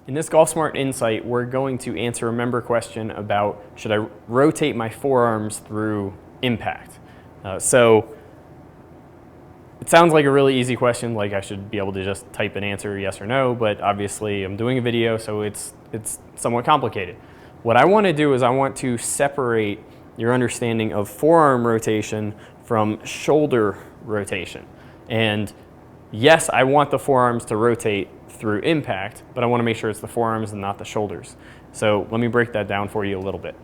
In this Golf Smart Insight, we're going to answer a member question about should I rotate my forearms through impact. So it sounds like a really easy question, like I should be able to just type an answer yes or no, but obviously I'm doing a video, so it's somewhat complicated. What I want to do is I want to separate your understanding of forearm rotation from shoulder rotation. And yes, I want the forearms to rotate through impact, but I want to make sure it's the forearms and not the shoulders. So let me break that down for you a little bit.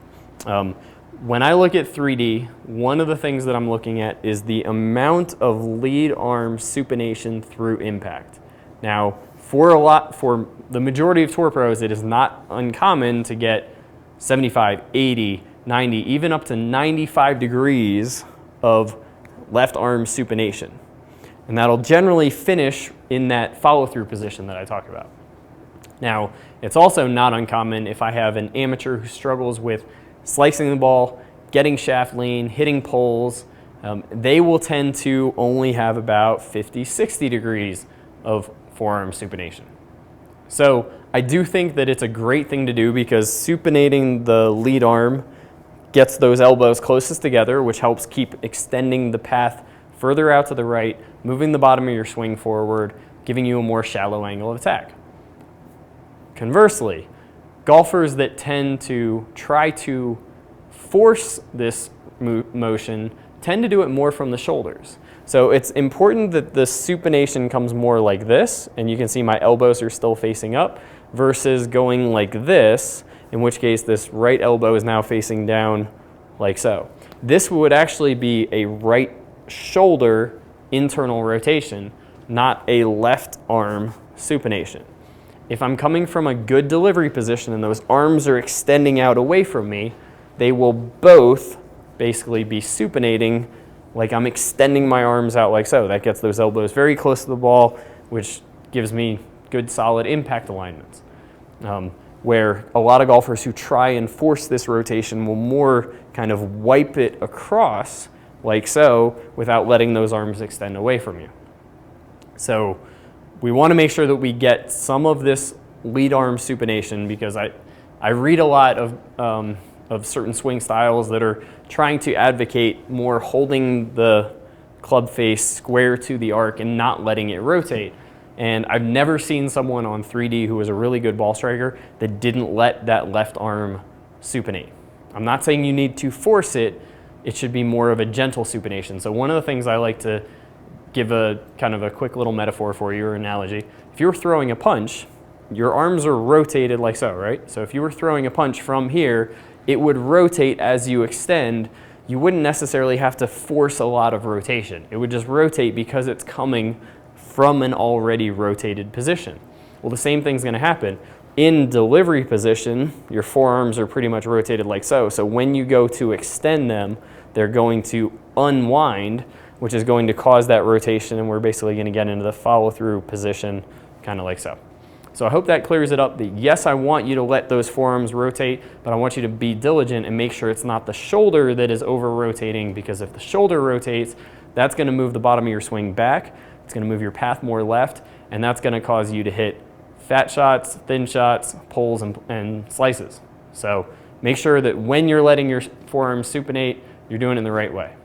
When I look at 3D, one of the things that I'm looking at is the amount of lead arm supination through impact. Now, for the majority of tour pros, it is not uncommon to get 75, 80, 90, even up to 95 degrees of left arm supination. And that'll generally finish in that follow-through position that I talked about. Now, it's also not uncommon if I have an amateur who struggles with slicing the ball, getting shaft lean, hitting poles, they will tend to only have about 50, 60 degrees of forearm supination. So I do think that it's a great thing to do because supinating the lead arm gets those elbows closest together, which helps keep extending the path further out to the right, moving the bottom of your swing forward, giving you a more shallow angle of attack. Conversely, golfers that tend to try to force this motion tend to do it more from the shoulders. So it's important that the supination comes more like this, and you can see my elbows are still facing up, versus going like this, in which case this right elbow is now facing down like so. This would actually be a right shoulder internal rotation, not a left arm supination. If I'm coming from a good delivery position and those arms are extending out away from me, they will both basically be supinating like I'm extending my arms out like so. That gets those elbows very close to the ball, which gives me good solid impact alignments. Where a lot of golfers who try and force this rotation will more kind of wipe it across like so without letting those arms extend away from you. So we want to make sure that we get some of this lead arm supination because I read a lot of certain swing styles that are trying to advocate more holding the club face square to the arc and not letting it rotate. And I've never seen someone on 3D who was a really good ball striker that didn't let that left arm supinate. I'm not saying you need to force it. It should be more of a gentle supination. So one of the things I like to give a kind of a quick little metaphor for you or analogy. If you were throwing a punch, your arms are rotated like so, right? So if you were throwing a punch from here, it would rotate as you extend. You wouldn't necessarily have to force a lot of rotation. It would just rotate because it's coming from an already rotated position. Well, the same thing's going to happen. In delivery position, your forearms are pretty much rotated like so. So when you go to extend them, they're going to unwind, which is going to cause that rotation, and we're basically going to get into the follow-through position, kind of like so. So I hope that clears it up. That yes, I want you to let those forearms rotate, but I want you to be diligent and make sure it's not the shoulder that is over-rotating, because if the shoulder rotates, that's going to move the bottom of your swing back, it's going to move your path more left, and that's going to cause you to hit fat shots, thin shots, poles, and slices. So make sure that when you're letting your forearms supinate, you're doing it in the right way.